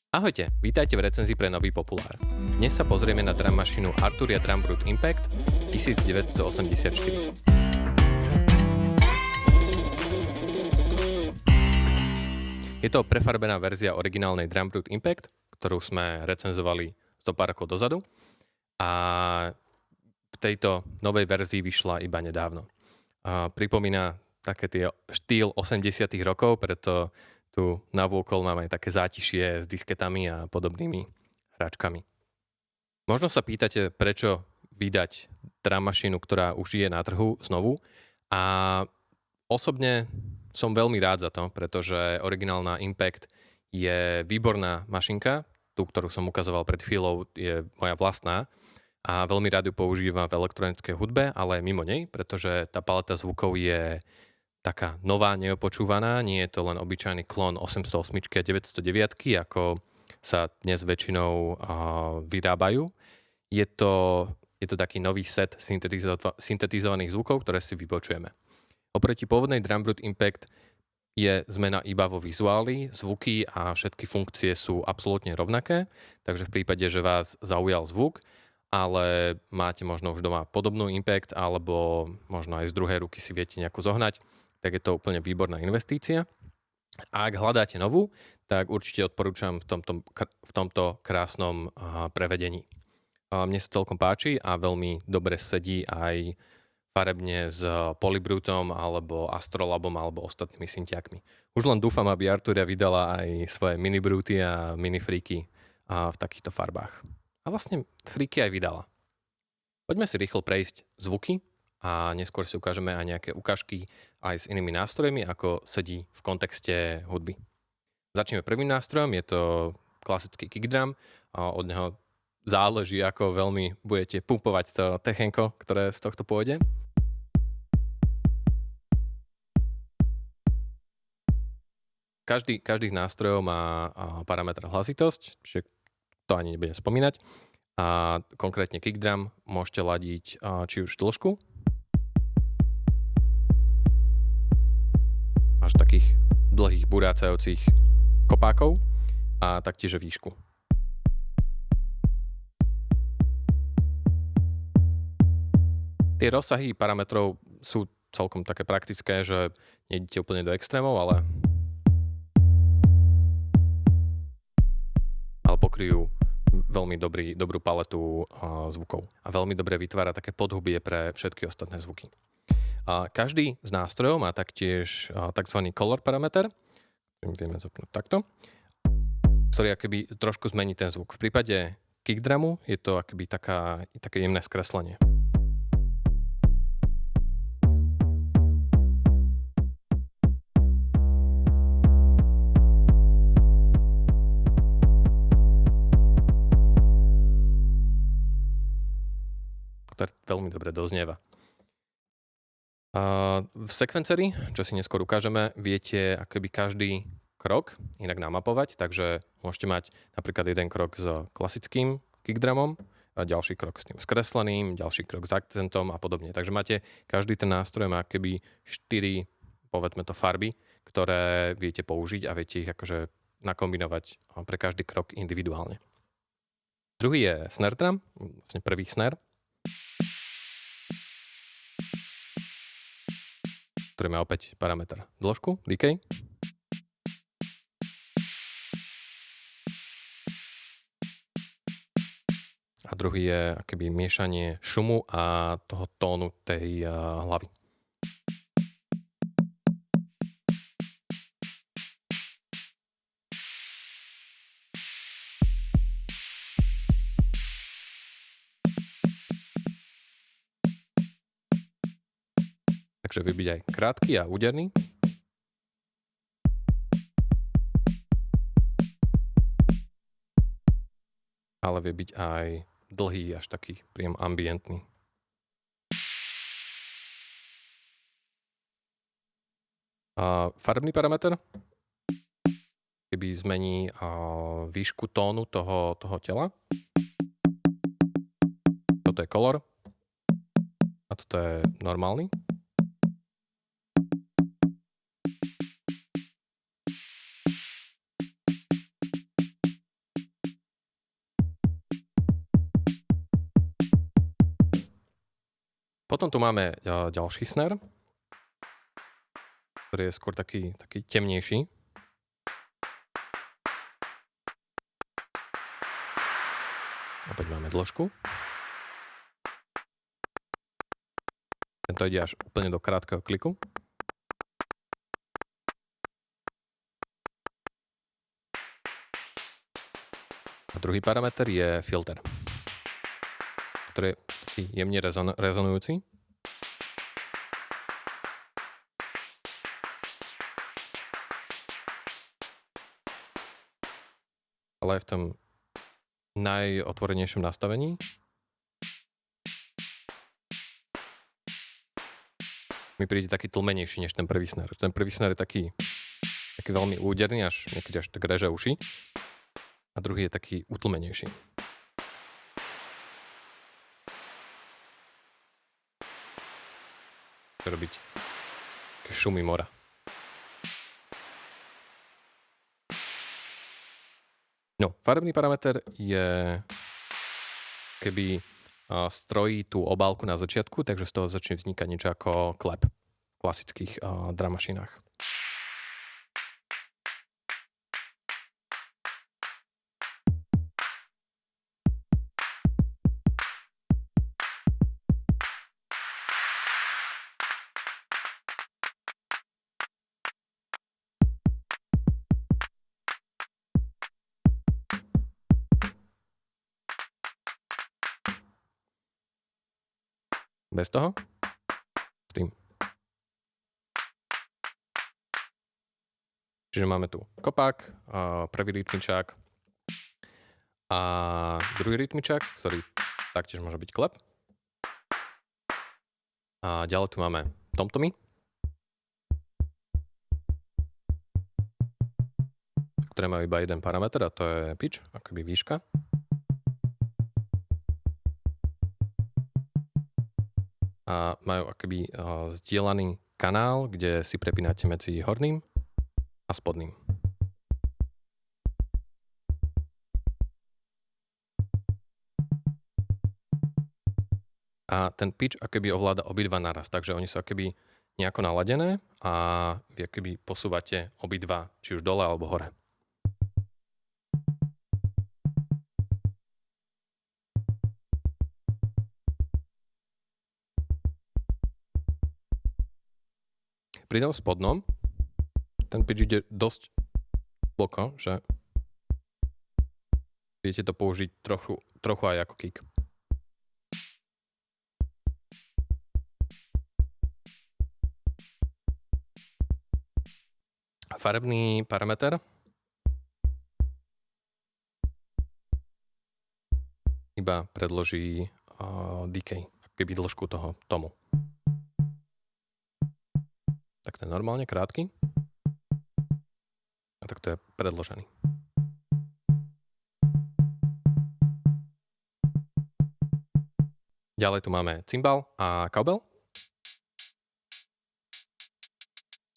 Ahojte, vítajte v recenzii pre nový populár. Dnes sa pozrieme na drum mašinu Arturia Drum Brute Impact 1984. Je to prefarbená verzia originálnej Drum Brute Impact, ktorú sme recenzovali zo pár rokov dozadu a v tejto novej verzii vyšla iba nedávno. Pripomína také tie štýl 80 rokov, preto tu navôkol máme aj také zátišie s disketami a podobnými hračkami. Možno sa pýtate, prečo vydať drum mašinu, ktorá už je na trhu znovu, a osobne som veľmi rád za to, pretože originálna Impact je výborná mašinka, tú, ktorú som ukazoval pred chvíľou, je moja vlastná a veľmi rád ju používam v elektronickej hudbe, ale aj mimo nej, pretože tá paleta zvukov je taká nová, neopočúvaná, nie je to len obyčajný klon 808 a 909, ako sa dnes väčšinou vyrábajú. Je to taký nový set syntetizovaných zvukov, ktoré si vypočujeme. Oproti pôvodnej Drum Brute Impact je zmena iba vo vizuáli, zvuky a všetky funkcie sú absolútne rovnaké, takže v prípade, že vás zaujal zvuk, ale máte možno už doma podobnú Impact, alebo možno aj z druhej ruky si viete nejakú zohnať, tak je to úplne výborná investícia. A ak hľadáte novú, tak určite odporúčam v tomto krásnom prevedení. Mne sa celkom páči a veľmi dobre sedí aj farebne s Polybrutom alebo Astrolabom alebo ostatnými syntiakmi. Už len dúfam, aby Arturia vydala aj svoje mini Bruty a mini Freaky v takýchto farbách. A vlastne Freaky aj vydala. Poďme si rýchlo prejsť zvuky a neskôr si ukážeme aj nejaké ukážky aj s inými nástrojmi, ako sedí v kontexte hudby. Začneme prvým nástrojom, je to klasický kick drum a od neho záleží, ako veľmi budete pumpovať to techenko, ktoré z tohto pôjde. Každý z nástrojov má parameter hlasitosť, čiže to ani nebudem spomínať. A konkrétne kick drum môžete ladiť či už dĺžku, až takých dlhých burácajúcich kopákov a taktiež výšku. Tie rozsahy parametrov sú celkom také praktické, že nejdete úplne do extrémov, ale pokryjú veľmi dobrú paletu zvukov a veľmi dobre vytvára také podhubie pre všetky ostatné zvuky. Každý z nástrojov má taktiež tzv. Color parameter, ktorým vieme zapnúť takto, ktorý akoby trošku zmení ten zvuk. V prípade kick drumu je to akoby také jemné skreslenie. Ktoré veľmi dobre doznieva. V sekvenceri, čo si neskôr ukážeme, viete akoby každý krok inak namapovať, takže môžete mať napríklad jeden krok s klasickým kickdrumom, a ďalší krok s tým skresleným, ďalší krok s akcentom a podobne. Takže máte, každý ten nástroj má akoby 4, povedzme to, farby, ktoré viete použiť a viete ich akože nakombinovať pre každý krok individuálne. Druhý je snare drum, vlastne prvý snare, ktorý má opäť parameter dĺžku, decay. A druhý je akoby miešanie šumu a toho tónu tej hlavy. Takže vie byť aj krátky a úderný. Ale vie byť aj dlhý, až taký príjem ambientný. Farebný parameter keby zmení výšku tónu toho tela. Toto je color a toto je normálny. Potom tu máme ďalší sner, ktorý je skôr taký temnejší. Opäť máme dĺžku. Tento ide až úplne do krátkeho kliku. A druhý parameter je filter, ktorý je taký jemne rezonujúci. Ale aj v tom najotvorenejšom nastavení. Mi príde taký tlmenejší než ten prvý sner. Ten prvý sner je taký veľmi úderný, až niekedy až tak reže uši. A druhý je taký utlmenejší. Chce robiť také šumy mora. No, farebný parameter je, keby strojí tú obálku na začiatku, takže z toho začne vznikať niečo ako klep v klasických drum mašinách. Bez toho? S tým. Čiže máme tu kopák, prvý rytmičák a druhý rytmičák, ktorý taktiež môže byť klep. A ďalej tu máme tomtomy, ktoré majú iba jeden parameter a to je pitch, akoby výška. A majú akoby zdieľaný kanál, kde si prepínate medzi horným a spodným. A ten pitch akoby ovláda obidva naraz, takže oni sú akoby nejako naladené a vy akoby posúvate obidva, či už dole alebo hore. Pri tom spodnom ten pitch ide dosť hlboko, že viete to použiť trochu aj ako kick. Farebný parameter iba predloží decay, akoby dĺžku toho tomu. Tak to je normálne krátky. A tak to je predložený. Ďalej tu máme cymbal a cowbell.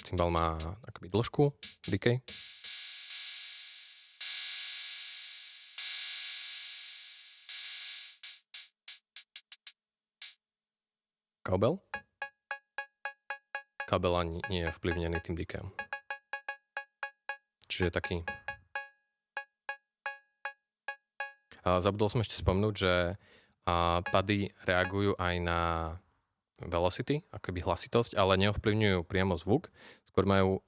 Cymbal má akoby dĺžku, decay. Cowbell. Kabel ani nie je vplyvnený tým decayom. Čiže taký... Zabudol som ešte spomnúť, že pady reagujú aj na velocity, akoby hlasitosť, ale neovplyvňujú priamo zvuk. Skôr majú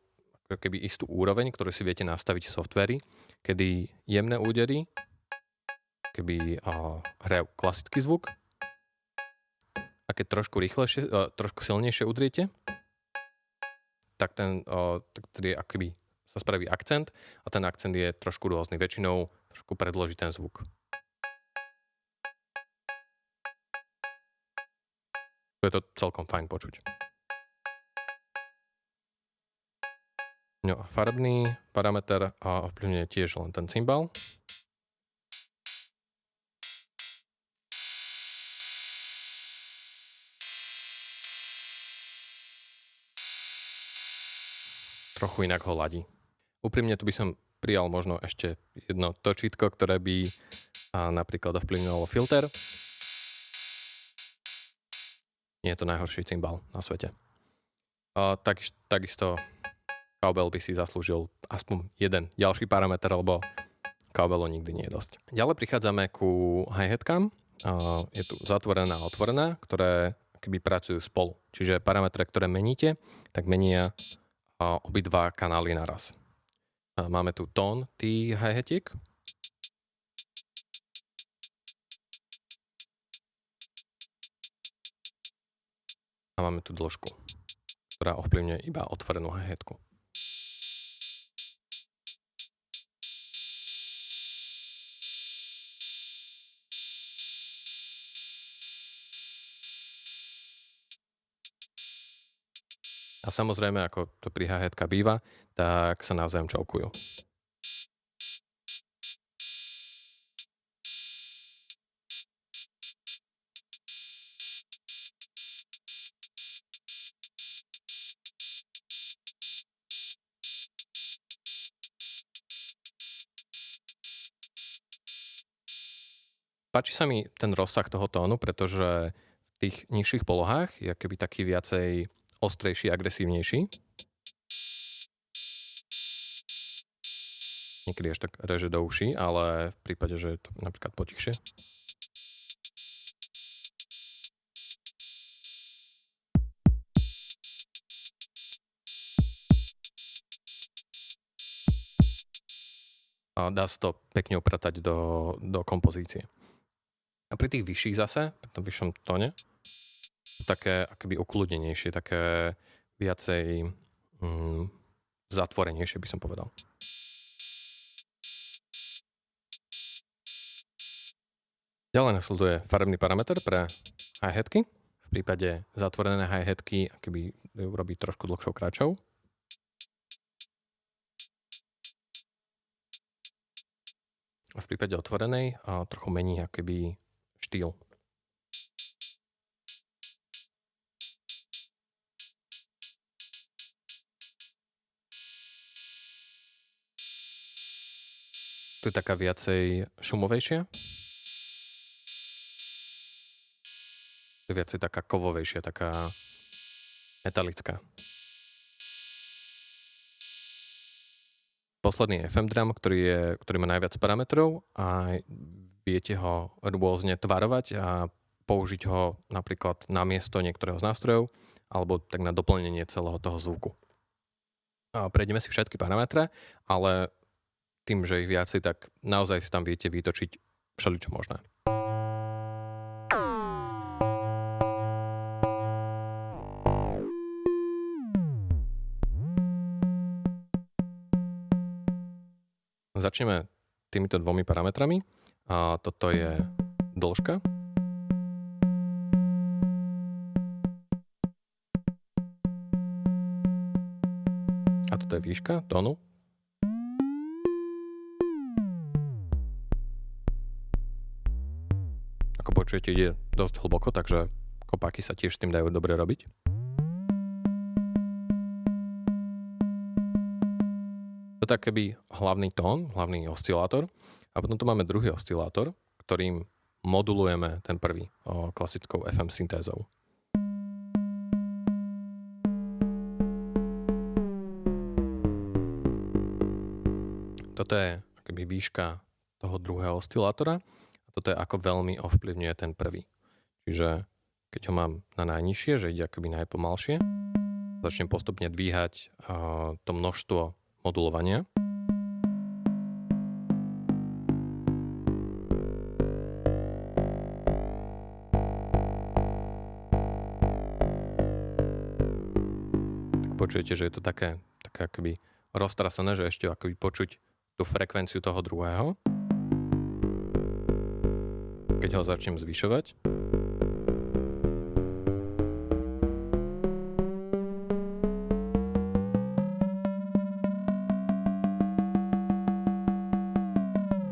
akoby istú úroveň, ktorú si viete nastaviť v softveri, kedy jemné údery keby hrajú klasický zvuk a keď trošku silnejšie udriete, tak tedy akoby sa spraví akcent a ten akcent je trošku rôzny. Väčšinou trošku predloží ten zvuk. To je to celkom fajn počuť. No a farebný parameter ovplyvňuje tiež len ten cymbal. Trochu inak ho ladí. Úprimne tu by som prijal možno ešte jedno točítko, ktoré by napríklad ovplyvňovalo filter. nie je to najhorší cymbal na svete. Takisto cowbell by si zaslúžil aspoň jeden ďalší parameter, lebo cowbellu nikdy nie je dosť. Ďalej prichádzame ku hi-hatkám. Je tu zatvorená a otvorená, ktoré keby pracujú spolu. Čiže parametre, ktoré meníte, tak menia obidva kanály naraz. Máme tu tón tých hi-hatiek. A máme tu dĺžku, ktorá ovplyvňuje iba otvorenú hi-hatku. A samozrejme, ako to pri hi-hatka býva, tak sa navzájom čovkujú. Páči sa mi ten rozsah toho tónu, pretože v tých nižších polohách je akoby taký viacej ostrejší, agresívnejší. Niekedy až tak reže do uší, ale v prípade, že je to napríklad potichšie. A dá sa to pekne upratať do kompozície. A pri tých vyšších zase, pri tom vyššom tóne, také akoby ukludnenejšie, také viacej zatvorenejšie by som povedal. Ďalej nasleduje farebný parameter pre hi-hatky. V prípade zatvorené hi-hatky akoby ju robí trošku dlhšou kratšou. A v prípade otvorenej trochu mení akoby štýl. Tu je taká viacej šumovejšia. Tu je viacej taká kovovejšia, taká metalická. Posledný FM drum, ktorý má najviac parametrov a viete ho rôzne tvarovať a použiť ho napríklad na miesto niektorého z nástrojov alebo tak na doplnenie celého toho zvuku. A prejdeme si všetky parametre, ale tým, že ich viacej, tak naozaj si tam viete vytočiť všeličo možné. Začneme týmito dvomi parametrami. A toto je dĺžka. A toto je výška tónu. Ako počujete, ide dosť hlboko, takže kopáky sa tiež s tým dajú dobre robiť. To je keby hlavný tón, hlavný oscilátor. A potom tu máme druhý oscilátor, ktorým modulujeme ten prvý klasickou FM syntézou. Toto je akoby výška toho druhého oscilátora a toto je ako veľmi ovplyvňuje ten prvý. Čiže keď ho mám na najnižšie, že ide akoby najpomalšie, začnem postupne dvíhať to množstvo modulovania. Počujete, že je to také akoby roztrasené, že ešte akoby počuť tú frekvenciu toho druhého. Keď ho začnem zvyšovať.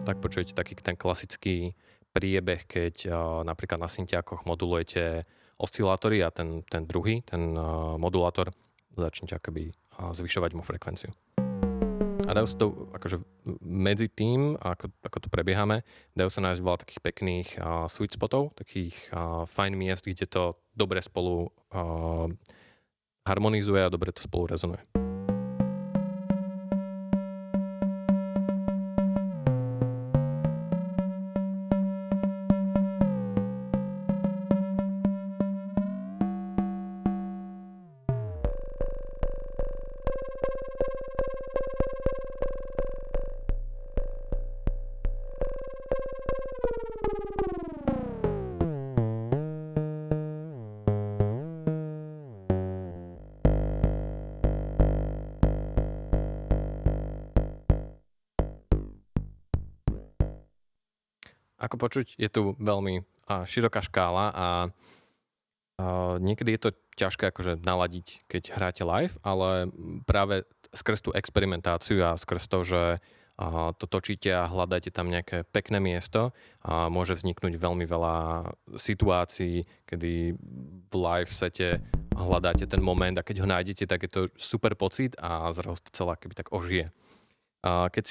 Tak počujete taký ten klasický priebeh, keď napríklad na syntiákoch modulujete oscilátory a ten druhý, ten modulátor, začnete akoby zvyšovať mu frekvenciu. A dajú sa to, akože medzi tým, ako to prebiehame, dajú sa nájsť veľa takých pekných sweet spotov, takých fajn miest, kde to dobre spolu harmonizuje a dobre to spolu rezonuje. Ako počuť, je tu veľmi široká škála a niekedy je to ťažké akože naladiť, keď hráte live, ale práve skrz tú experimentáciu a skrz to, že to točíte a hľadáte tam nejaké pekné miesto a môže vzniknúť veľmi veľa situácií, kedy v live sete hľadáte ten moment a keď ho nájdete, tak je to super pocit a zrazu to celé keby tak ožije. Keď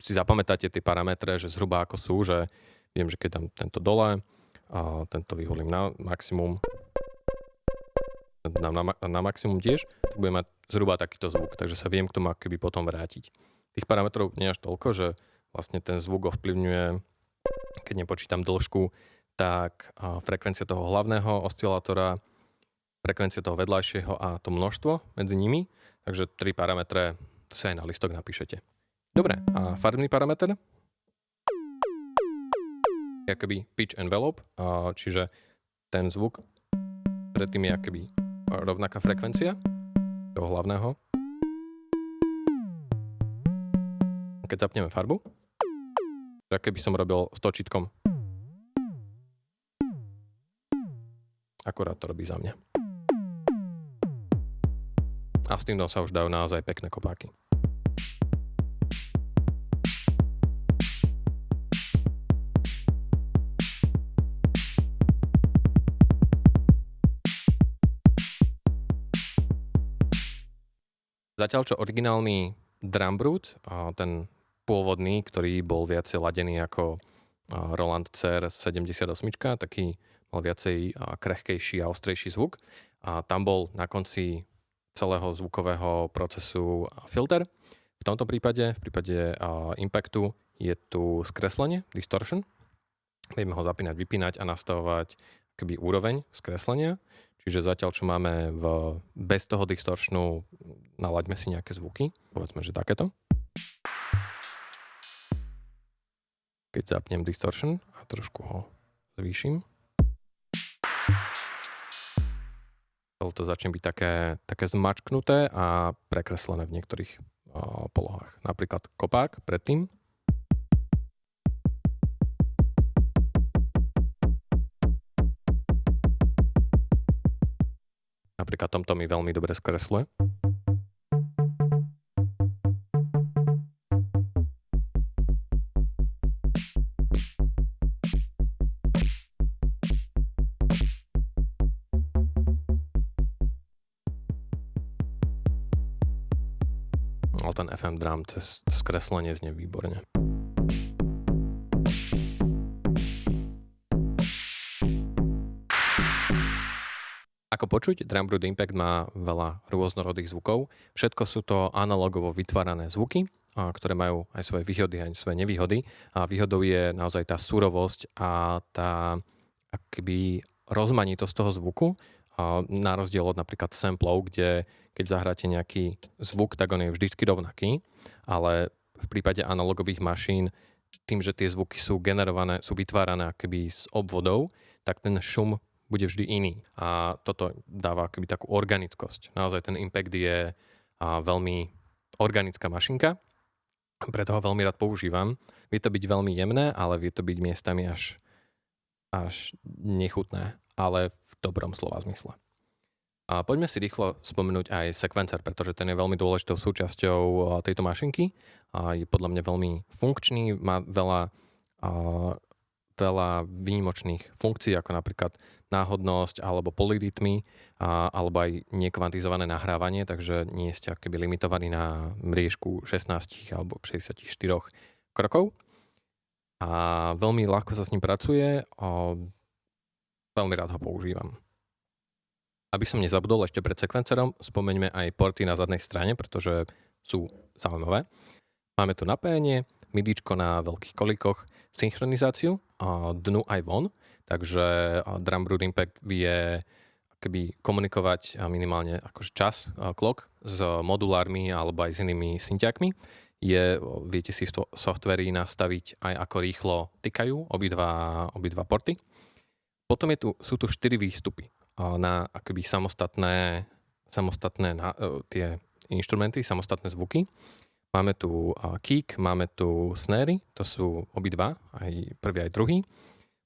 si zapamätáte tie parametre, že zhruba ako sú, že viem, že keď dám tento dole, tento vyholím na maximum, dám na maximum tiež, tak budem mať zhruba takýto zvuk, takže sa viem k tomu akoby potom vrátiť. Tých parametrov nie je až toľko, že vlastne ten zvuk ovplyvňuje, keď nepočítam dĺžku, tak frekvencia toho hlavného oscilátora, frekvencia toho vedľajšieho a to množstvo medzi nimi, takže 3 parametre si aj na listok napíšete. Dobre, a farbný parameter je akoby pitch envelope, čiže ten zvuk predtým je akoby rovnaká frekvencia toho hlavného. Keď zapneme farbu, tak keby som robil s točítkom, akurát to robí za mňa. A s týmto sa už dajú naozaj pekné kopáky. Zatiaľ, čo originálny Drumbrut, ten pôvodný, ktorý bol viacej ladený ako Roland CR78, taký mal viacej krehkejší a ostrejší zvuk. A tam bol na konci celého zvukového procesu filter. V tomto prípade, v prípade Impactu, je tu skreslenie, distortion. Vieme ho zapínať, vypínať a nastavovať keby úroveň skreslenia. Čiže zatiaľ, čo máme bez toho distortionu, nalaďme si nejaké zvuky. Povedzme, že takéto. Keď zapnem distortion a trošku ho zvýšim, to začne byť také zmačknuté a prekreslené v niektorých polohách. Napríklad kopák predtým. Napríklad tomto mi veľmi dobre skresluje. Ale ten FM drum cez skreslenie znie výborne. Ako počuť, Drumbrut Impact má veľa rôznorodých zvukov. Všetko sú to analogovo vytvárané zvuky, ktoré majú aj svoje výhody, aj svoje nevýhody. A výhodou je naozaj tá surovosť a tá akoby rozmanitosť toho zvuku, na rozdiel od napríklad samplov, kde keď zahráte nejaký zvuk, tak on je vždycky rovnaký, ale v prípade analogových mašín, tým, že tie zvuky sú generované, sú vytvárané akoby s obvodov, tak ten šum bude vždy iný. A toto dáva akoby takú organickosť. Naozaj ten Impact je veľmi organická mašinka, preto ho veľmi rád používam. Vie to byť veľmi jemné, ale vie to byť miestami až nechutné, ale v dobrom slova zmysle. A poďme si rýchlo spomenúť aj sekvencer, pretože ten je veľmi dôležitou súčasťou tejto mašinky. Je podľa mňa veľmi funkčný, má veľa veľa výnimočných funkcií, ako napríklad náhodnosť alebo polyrytmy, alebo aj nekvantizované nahrávanie, takže nie ste akoby limitovaní na mriežku 16 alebo 64 krokov. A veľmi ľahko sa s ním pracuje a veľmi rád ho používam. Aby som nezabudol ešte pred sekvencerom, spomeňme aj porty na zadnej strane, pretože sú zaujímavé. Máme tu napájanie, midičko na veľkých kolíkoch, synchronizáciu dnu aj von, takže Drumroot Impact vie keby komunikovať minimálne akože čas, clock s modulármi alebo aj s inými syntiakmi. Viete si v softveri nastaviť aj ako rýchlo tikajú obidva porty. Potom sú tu 4 výstupy na akoby samostatné tie inštrumenty, samostatné zvuky. Máme tu kick, máme tu snary, to sú obidva, aj prvý, aj druhý.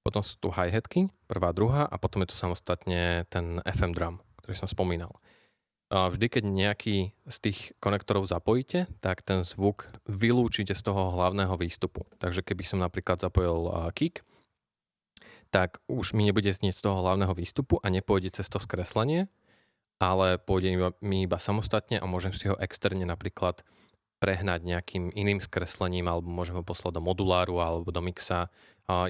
Potom sú tu hi-hatky, prvá, druhá a potom je tu samostatne ten FM drum, ktorý som spomínal. Vždy, keď nejaký z tých konektorov zapojíte, tak ten zvuk vylúčite z toho hlavného výstupu. Takže keby som napríklad zapojil kick, tak už mi nebude znieť z toho hlavného výstupu a nepôjde cez to skreslenie, ale pôjde mi iba samostatne a môžem si ho externe napríklad prehnať nejakým iným skreslením alebo môžem ho poslať do moduláru alebo do mixa.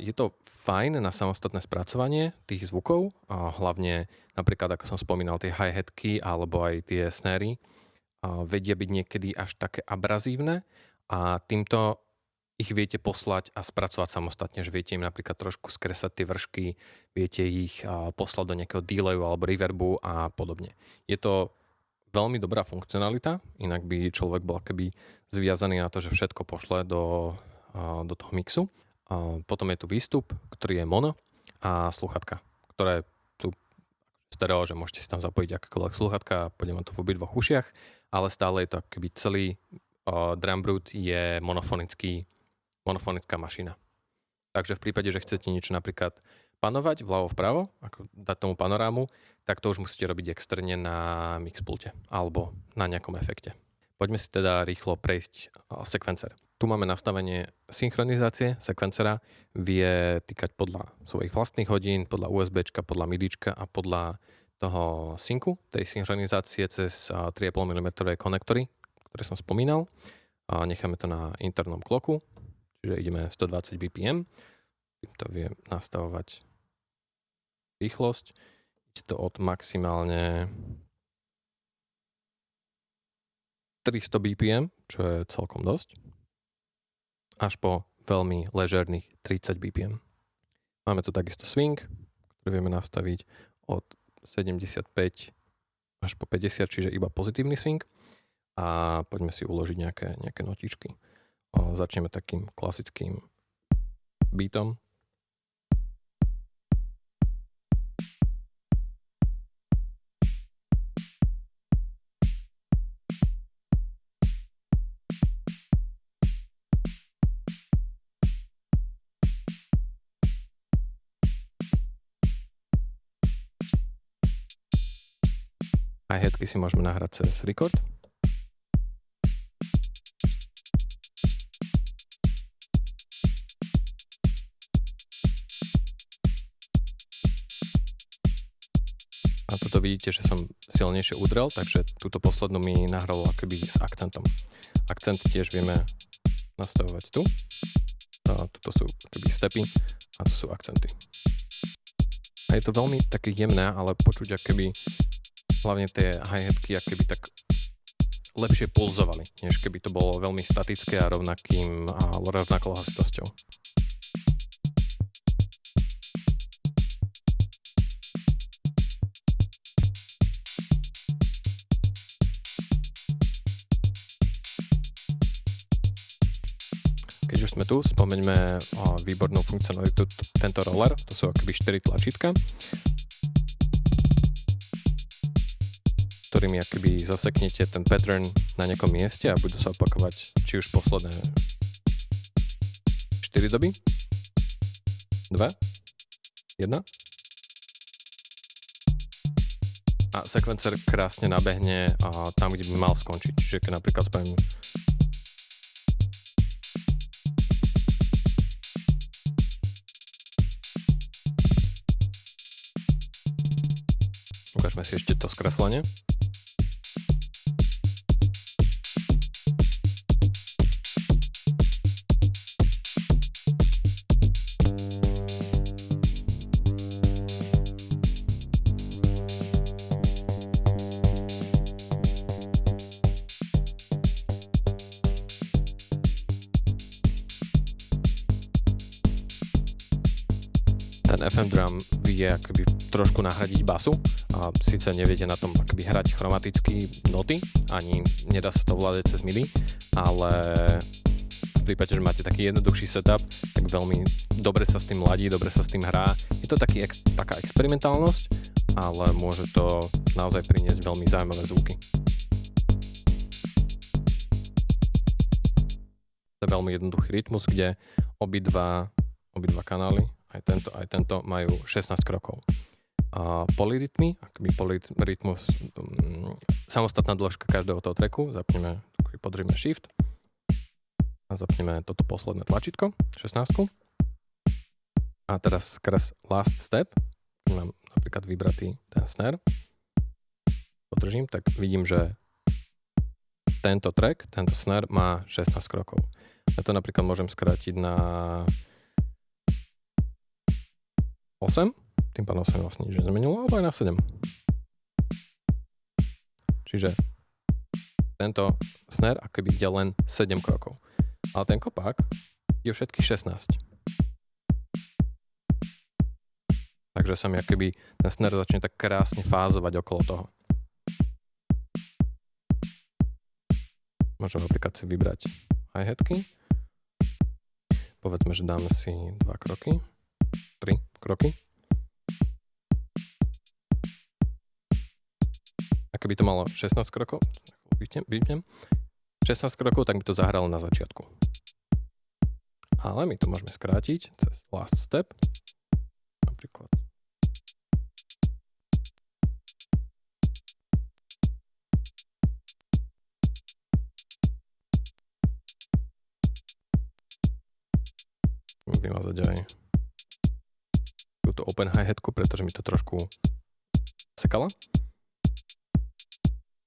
Je to fajn na samostatné spracovanie tých zvukov, hlavne napríklad, ako som spomínal, tie hi-hatky alebo aj tie snary vedia byť niekedy až také abrazívne a týmto ich viete poslať a spracovať samostatne, že viete im napríklad trošku skresať tie vršky, viete ich poslať do nejakého delayu alebo reverbu a podobne. Je to veľmi dobrá funkcionalita, inak by človek bol akoby zviazaný na to, že všetko pošle do toho mixu. Potom je tu výstup, ktorý je mono a slúchatka, ktoré sú stereo, že môžete si tam zapojiť akékoľvek slúchatka a pôjde vám to v obidvoch ušiach, ale stále je to akoby celý Drumroot je monofonická mašina. Takže v prípade, že chcete niečo napríklad panovať vľavo vpravo, ako dať tomu panorámu, tak to už musíte robiť externe na mixpulte alebo na nejakom efekte. Poďme si teda rýchlo prejsť sekvencer. Tu máme nastavenie synchronizácie. Sekvencera vie týkať podľa svojich vlastných hodín, podľa USBčka, podľa midička a podľa toho syncu, tej synchronizácie cez 3,5 mm konektory, ktoré som spomínal. Necháme to na internom kloku, čiže ideme 120 BPM. Týmto vie nastavovať rýchlosť. Ide to od maximálne 300 BPM, čo je celkom dosť, až po veľmi ležerných 30 BPM. Máme tu takisto swing, ktorý vieme nastaviť od 75 až po 50, čiže iba pozitívny swing. A poďme si uložiť nejaké notičky. Začneme takým klasickým beatom. Hi-hatky si môžeme nahrať cez record. A toto vidíte, že som silnejšie udrel, takže túto poslednú mi nahral akoby s akcentom. Akcenty tiež vieme nastavovať tu. Tuto sú akoby stepy a tu sú akcenty. A je to veľmi také jemné, ale počuť akoby hlavne tie hi-hatky akoby tak lepšie pulzovali, než keby to bolo veľmi statické a rovnakou hlasitosťou. Keď už sme tu, spomeňme výbornú funkcionalitu tento roller, to sú akoby 4 tlačítka, ktorými akoby zaseknete ten pattern na nejakom mieste a budú sa opakovať či už posledné 4 doby, 2, 1 a sekvencer krásne nabehne tam, kde by mal skončiť. Čiže keď napríklad spravím Ukážeme si ešte to skreslenie. Ten FM drum vie akoby trošku nahradiť basu. A síce neviete na tom akoby hrať chromaticky noty, ani nedá sa to vládať cez MIDI, ale v prípade, že máte taký jednoduchší setup, tak veľmi dobre sa s tým ladí, dobre sa s tým hrá. Je to taká experimentálnosť, ale môže to naozaj priniesť veľmi zaujímavé zvuky. To je veľmi jednoduchý rytmus, kde obidva kanály, aj tento majú 16 krokov. A polyrytmy, akoby polyrytmus, samostatná dĺžka každého toho tracku, podržíme shift a zapneme toto posledné tlačítko, 16. A teraz skres last step, keď mám napríklad vybratý ten snare, podržím, tak vidím, že tento track, tento snare má 16 krokov. Ja to napríklad môžem skrátiť na 8, tým pádom sa vlastne nič nezmenilo, alebo aj na 7. Čiže tento snare akoby ide len 7 krokov. Ale ten kopák je všetkých 16. Takže sa mi akoby ten snare začne tak krásne fázovať okolo toho. Môžem napríklad si vybrať hi-hatky. Povedzme, že dáme si 2 kroky. 3 kroky. A keby to malo 16 krokov, vypnem, 16 krokov, tak by to zahralo na začiatku. Ale my to môžeme skrátiť cez last step. Napríklad. Vymazať aj túto open hi-hatku, pretože mi to trošku sekala.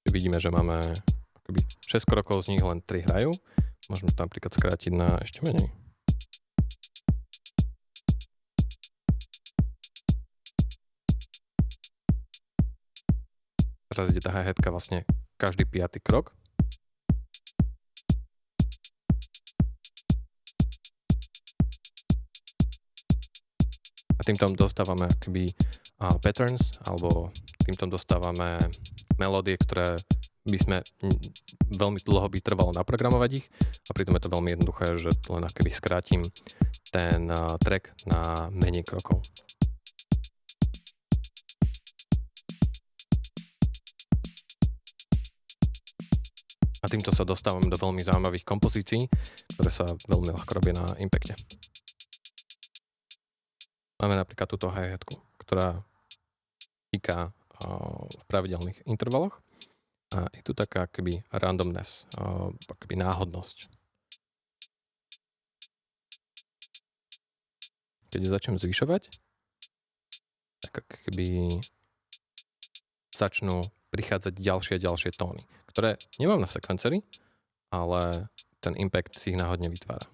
Vidíme, že máme akoby 6 krokov, z nich len 3 hrajú. Môžeme to napríklad skrátiť na ešte menej. Teraz ide tá hi-hatka vlastne každý 5. krok. A týmto dostávame akoby patterns, alebo týmto dostávame melódie, ktoré by sme veľmi dlho by trvalo naprogramovať ich a pritom je to veľmi jednoduché, že len akoby skrátim ten track na menej krokov. A týmto sa dostávame do veľmi zaujímavých kompozícií, ktoré sa veľmi ľahko robia na Impacte. Máme napríklad túto hi-hatku, ktorá píka v pravidelných intervaloch a je tu taká akoby randomness, akoby náhodnosť. Keď začnem zvyšovať, tak akoby začnú prichádzať ďalšie a ďalšie tóny, ktoré nemám na sekvenceri, ale ten Impact si ich náhodne vytvára.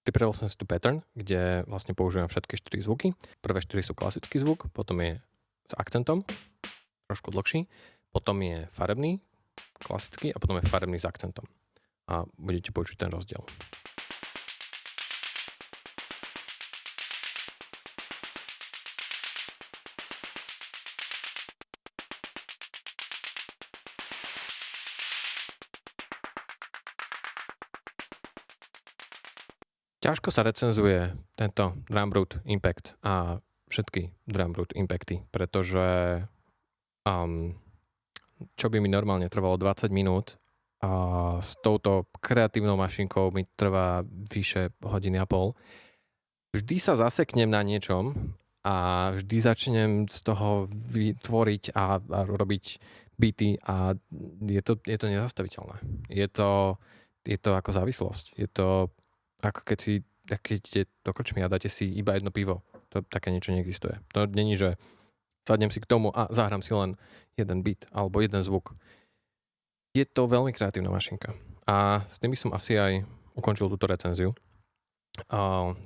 Pripravil som si tu pattern, kde vlastne používam všetky 4 zvuky. Prvé 4 sú klasický zvuk, potom je s akcentom, trošku dlhší, potom je farebný, klasický a potom je farebný s akcentom. A budete počuť ten rozdiel. Ťažko sa recenzuje tento Drumroot Impact a všetky Drumroot Impacty, pretože čo by mi normálne trvalo 20 minút a s touto kreatívnou mašinkou mi trvá vyše hodiny a pol. Vždy sa zaseknem na niečom a vždy začnem z toho vytvoriť a robiť beaty a je to nezastaviteľné. Je to ako závislosť. Je to ako keď si keď idete do krčmy a dáte si iba jedno pivo. To také niečo neexistuje. To není, že sadnem si k tomu a zahrám si len jeden beat alebo jeden zvuk. Je to veľmi kreatívna mašinka. A s tým by som asi aj ukončil túto recenziu.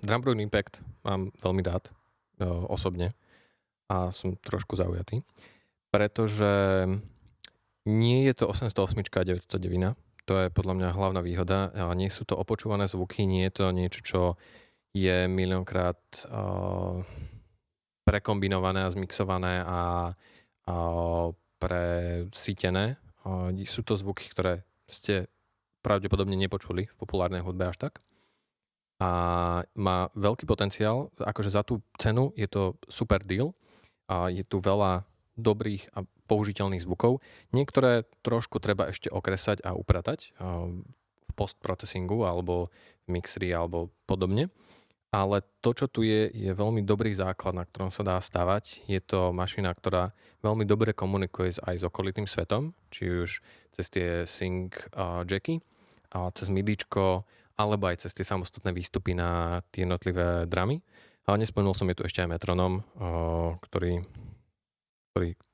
Drum Brute Impact mám veľmi rád osobne a som trošku zaujatý, pretože nie je to 808 a 909. To je podľa mňa hlavná výhoda. Nie sú to opočúvané zvuky, nie je to niečo, čo je miliónkrát prekombinované a zmixované a presítené. Sú to zvuky, ktoré ste pravdepodobne nepočuli v populárnej hudbe až tak. A má veľký potenciál, akože za tú cenu je to super deal. A je tu veľa dobrých a použiteľných zvukov. Niektoré trošku treba ešte okresať a upratať v postprocesingu alebo v mixeri alebo podobne. Ale to, čo tu je veľmi dobrý základ, na ktorom sa dá stavať. Je to mašina, ktorá veľmi dobre komunikuje aj s okolitým svetom, či už cez tie sync jacky, cez midičko, alebo aj cez tie samostatné výstupy na tie jednotlivé dramy. Ale nespomenul som, je tu ešte aj metronom, ktorý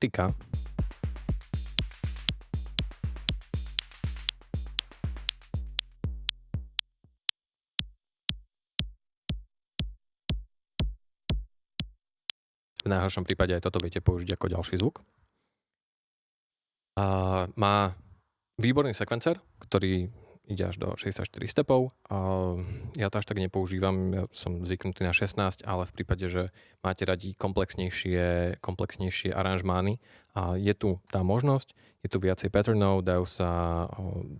tyká. V najhoršom prípade aj toto viete použiť ako ďalší zvuk. Má výborný sekvencer, ktorý ide až do 64 stepov. Ja to až tak nepoužívam, ja som zvyknutý na 16, ale v prípade, že máte radi komplexnejšie aranžmány, je tu tá možnosť, je tu viacej patternov, dajú sa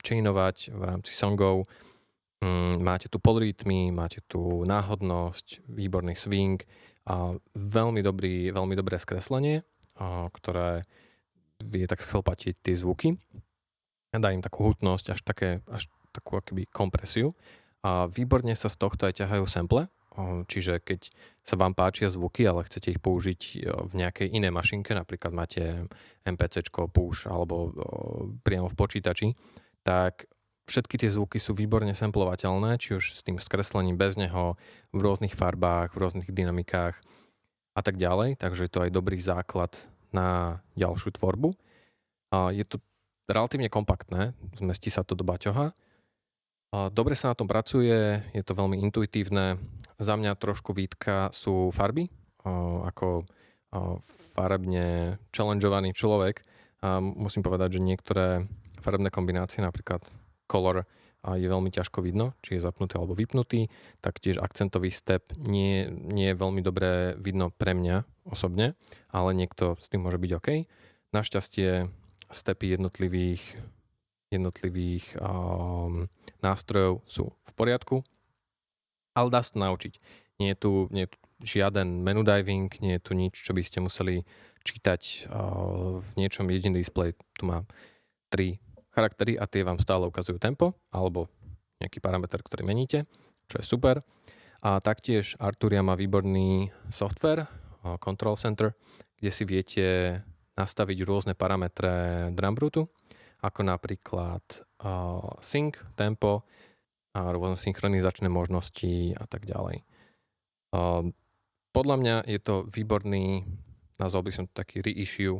chainovať v rámci songov, máte tu polrytmy, máte tu náhodnosť, výborný swing a veľmi dobré skreslenie, ktoré vie tak schlpatiť tie zvuky. Dá im takú hutnosť, až takú akoby kompresiu. A výborne sa z tohto aj ťahajú sample, čiže keď sa vám páčia zvuky, ale chcete ich použiť v nejakej inej mašinke, napríklad máte MPCčko, push alebo priamo v počítači, tak všetky tie zvuky sú výborne samplovateľné, či už s tým skreslením bez neho, v rôznych farbách, v rôznych dynamikách a tak ďalej, takže je to aj dobrý základ na ďalšiu tvorbu. Je to relatívne kompaktné, zmestí sa to do baťoha. Dobre sa na tom pracuje, je to veľmi intuitívne. Za mňa trošku výtka sú farby, ako farebne challengeovaný človek. Musím povedať, že niektoré farebné kombinácie, napríklad color, je veľmi ťažko vidno, či je zapnutý alebo vypnutý. Taktiež akcentový step nie je veľmi dobre vidno pre mňa osobne, ale niekto s tým môže byť OK. Našťastie stepy jednotlivých nástrojov sú v poriadku, ale dá sa to naučiť. Nie je tu žiaden menu diving, nie je tu nič, čo by ste museli čítať v niečom jediný displej. Tu má 3 charaktery a tie vám stále ukazujú tempo alebo nejaký parameter, ktorý meníte, čo je super. A taktiež Arturia má výborný software, Control Center, kde si viete nastaviť rôzne parametre Drum Brute, ako napríklad sync, tempo a rôzne synchronizačné možnosti a tak ďalej. Podľa mňa je to výborný, nazval by som to taký reissue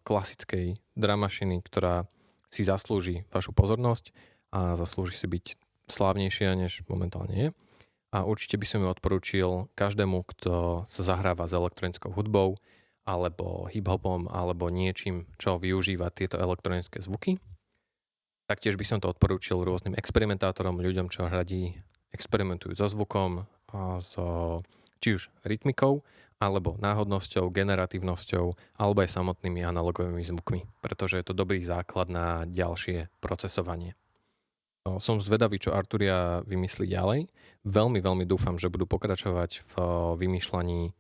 klasickej drum mašiny, ktorá si zaslúži vašu pozornosť a zaslúži si byť slávnejšia, než momentálne je. A určite by som ju odporúčil každému, kto sa zahráva s elektronickou hudbou, alebo hip-hopom, alebo niečím, čo využíva tieto elektronické zvuky. Taktiež by som to odporúčil rôznym experimentátorom, ľuďom, čo radí experimentujú so zvukom, či už rytmikou, alebo náhodnosťou, generatívnosťou, alebo aj samotnými analogovými zvukmi, pretože je to dobrý základ na ďalšie procesovanie. Som zvedavý, čo Arturia vymyslí ďalej. Veľmi, veľmi dúfam, že budú pokračovať v vymýšľaní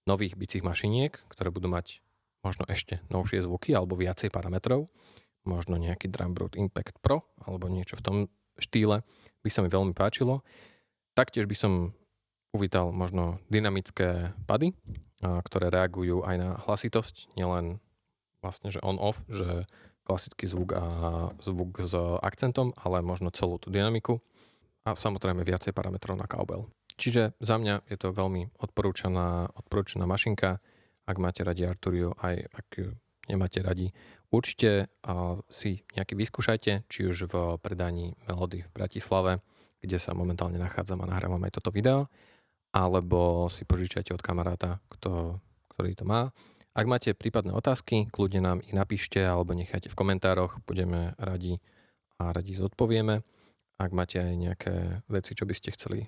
nových bicích mašiniek, ktoré budú mať možno ešte novšie zvuky alebo viacej parametrov. Možno nejaký Drum Brute Impact Pro alebo niečo v tom štýle by sa mi veľmi páčilo. Taktiež by som uvítal možno dynamické pady, ktoré reagujú aj na hlasitosť, nielen vlastne, že on-off, že klasický zvuk a zvuk s akcentom, ale možno celú tú dynamiku. a samozrejme viacej parametrov na cowbell. Čiže za mňa je to veľmi odporúčaná mašinka. Ak máte radi Arturiu, aj ak ju nemáte radi, určite si nejaký vyskúšajte, či už v predaní Melody v Bratislave, kde sa momentálne nachádzam a nahrávam aj toto video, alebo si požičajte od kamaráta, ktorý to má. Ak máte prípadné otázky, kľudne nám ich napíšte alebo nechajte v komentároch, budeme radi zodpovieme. Ak máte aj nejaké veci, čo by ste chceli,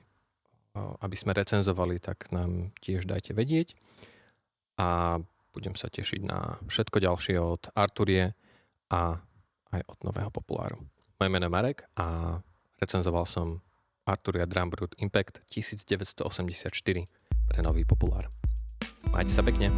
aby sme recenzovali, tak nám tiež dajte vedieť. A budem sa tešiť na všetko ďalšie od Arturie a aj od nového populáru. Moje meno je Marek a recenzoval som Arturia Drum Brute Impact 1984 pre nový populár. Majte sa pekne.